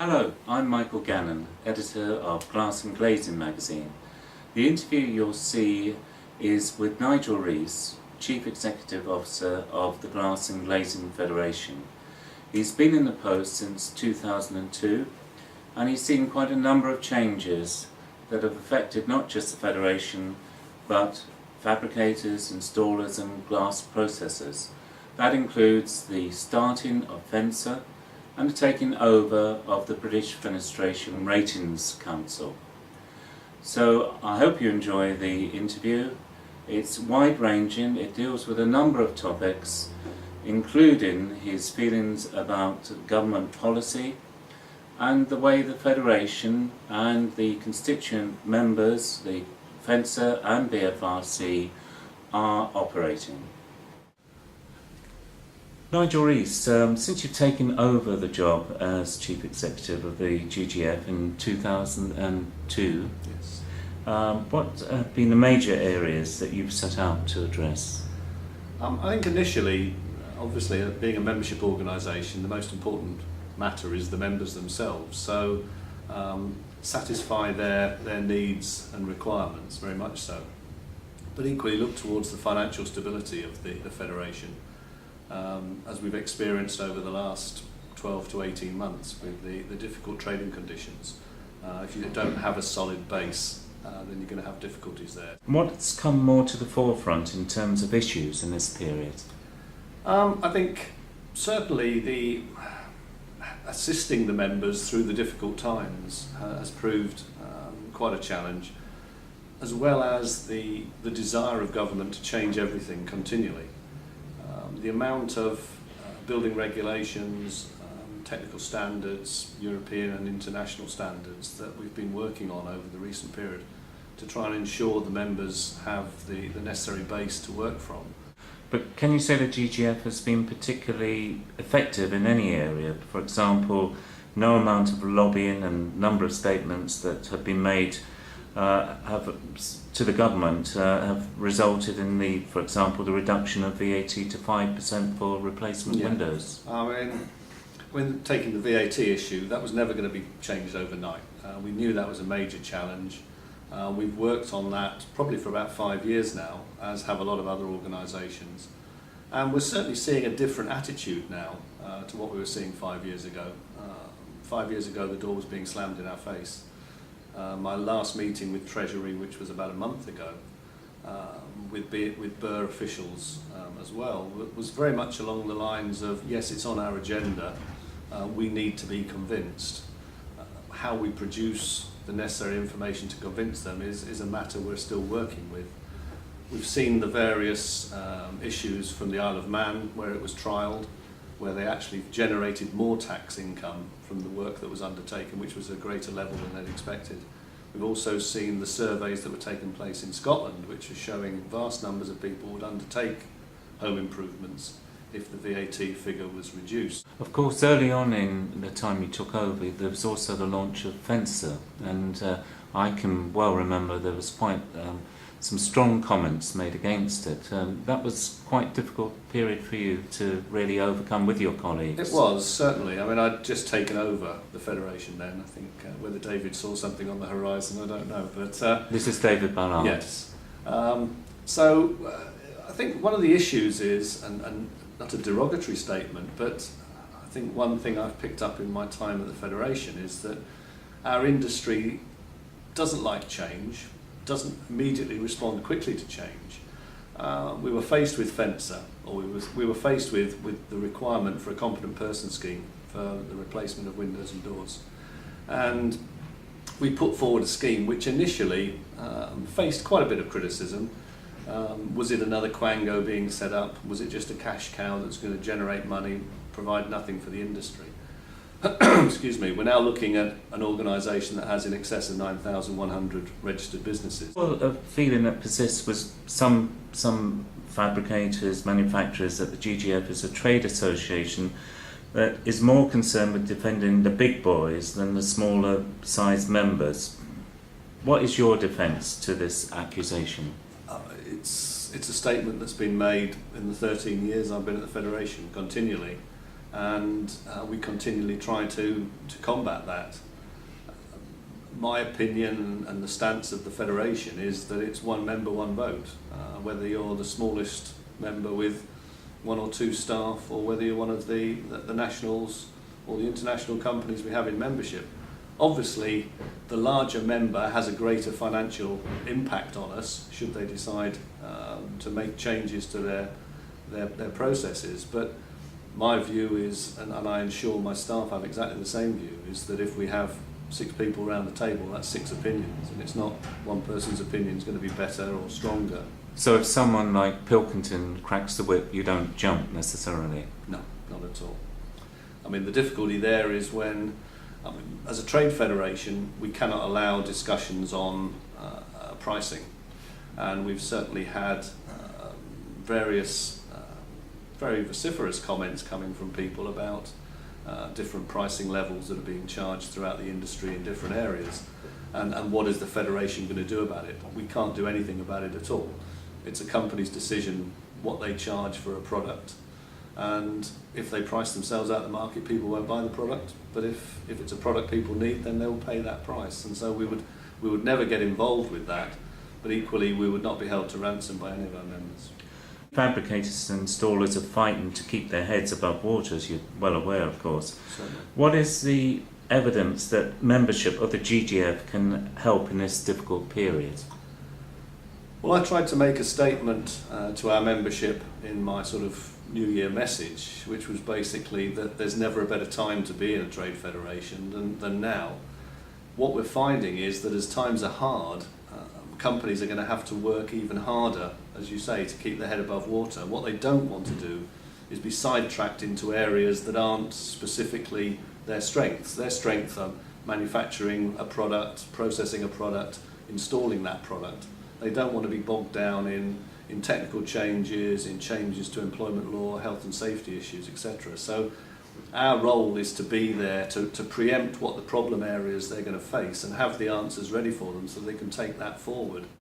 Hello, I'm Michael Gannon, editor of Glass and Glazing magazine. The interview you'll see is with Nigel Rees, Chief Executive Officer of the Glass and Glazing Federation. He's been in the post since 2002 and he's seen quite a number of changes that have affected not just the Federation but fabricators, installers and glass processors. That includes the starting of Fencer and the taking over of the British Fenestration Ratings Council. So I hope you enjoy the interview. It's wide-ranging, it deals with a number of topics, including his feelings about government policy and the way the Federation and the constituent members, the Fencer and BFRC, are operating. Nigel Rees, since you've taken over the job as Chief Executive of the GGF in 2002, Yes. What have been the major areas that you've set out to address? I think initially, obviously, being a membership organisation, the most important matter is the members themselves. So satisfy their needs and requirements, very much so. But equally look towards the financial stability of the Federation. As we've experienced over the last 12 to 18 months with the difficult trading conditions. If you don't have a solid base, then you're going to have difficulties there. What's come more to the forefront in terms of issues in this period? I think certainly the assisting the members through the difficult times has proved quite a challenge, as well as the desire of government to change everything continually. The amount of building regulations, technical standards, European and international standards that we've been working on over the recent period to try and ensure the members have the necessary base to work from. But can you say that GGF has been particularly effective in any area? For example, no amount of lobbying and number of statements that have been made to the government have resulted in for example, the reduction of VAT to 5% for replacement windows. I mean, when taking the VAT issue, that was never going to be changed overnight. We knew that was a major challenge. We've worked on that probably for about 5 years now, as have a lot of other organisations. And we're certainly seeing a different attitude now to what we were seeing 5 years ago. 5 years ago, the door was being slammed in our face. My last meeting with Treasury, which was about a month ago, with Burr officials as well, was very much along the lines of, yes, it's on our agenda, we need to be convinced. How we produce the necessary information to convince them is a matter we're still working with. We've seen the various issues from the Isle of Man, where it was trialled, where they actually generated more tax income from the work that was undertaken, which was a greater level than they'd expected. We've also seen the surveys that were taking place in Scotland, which are showing vast numbers of people would undertake home improvements if the VAT figure was reduced. Of course, early on in the time you took over, there was also the launch of Fencer, and I can well remember there was quite some strong comments made against it. That was quite a difficult period for you to really overcome with your colleagues. It was, certainly. I mean, I'd just taken over the Federation then. I think whether David saw something on the horizon, I don't know. But this is David Ballard. Yes. So I think one of the issues is, and not a derogatory statement, but I think one thing I've picked up in my time at the Federation is that our industry doesn't like change, doesn't immediately respond quickly to change. We were faced with Fencer, or we were faced with the requirement for a competent person scheme for the replacement of windows and doors. And we put forward a scheme which initially faced quite a bit of criticism. Was it another Quango being set up? Was it just a cash cow that's going to generate money, provide nothing for the industry? Excuse me, we're now looking at an organisation that has in excess of 9,100 registered businesses. Well, a feeling that persists was some fabricators, manufacturers at the GGF as a trade association that is more concerned with defending the big boys than the smaller sized members. What is your defence to this accusation? It's a statement that's been made in the 13 years I've been at the Federation continually. and we continually try to combat that. My opinion and the stance of the Federation is that it's one member, one vote. Whether you're the smallest member with 1 or 2 staff, or whether you're one of the nationals or the international companies we have in membership. Obviously, the larger member has a greater financial impact on us should they decide to make changes to their processes. But my view is, and I ensure my staff have exactly the same view, is that if we have 6 people around the table, that's 6 opinions, and it's not one person's opinion is going to be better or stronger. So if someone like Pilkington cracks the whip, you don't jump necessarily? No, not at all. I mean, the difficulty there is when, as a trade federation, we cannot allow discussions on pricing, and we've certainly had various very vociferous comments coming from people about different pricing levels that are being charged throughout the industry in different areas, and what is the federation going to do about it? We can't do anything about it at all. It's a company's decision what they charge for a product, and if they price themselves out of the market, people won't buy the product. But if it's a product people need, then they'll pay that price, and so we would never get involved with that, but equally we would not be held to ransom by any of our members. Fabricators and installers are fighting to keep their heads above water, as you're well aware, of course. Certainly. What is the evidence that membership of the GGF can help in this difficult period? Well, I tried to make a statement to our membership in my sort of New Year message, which was basically that there's never a better time to be in a trade federation than now. What we're finding is that as times are hard, companies are going to have to work even harder, as you say, to keep their head above water. What they don't want to do is be sidetracked into areas that aren't specifically their strengths. Their strengths are manufacturing a product, processing a product, installing that product. They don't want to be bogged down in technical changes, in changes to employment law, health and safety issues, etc. So our role is to be there to preempt what the problem areas they're going to face and have the answers ready for them so they can take that forward.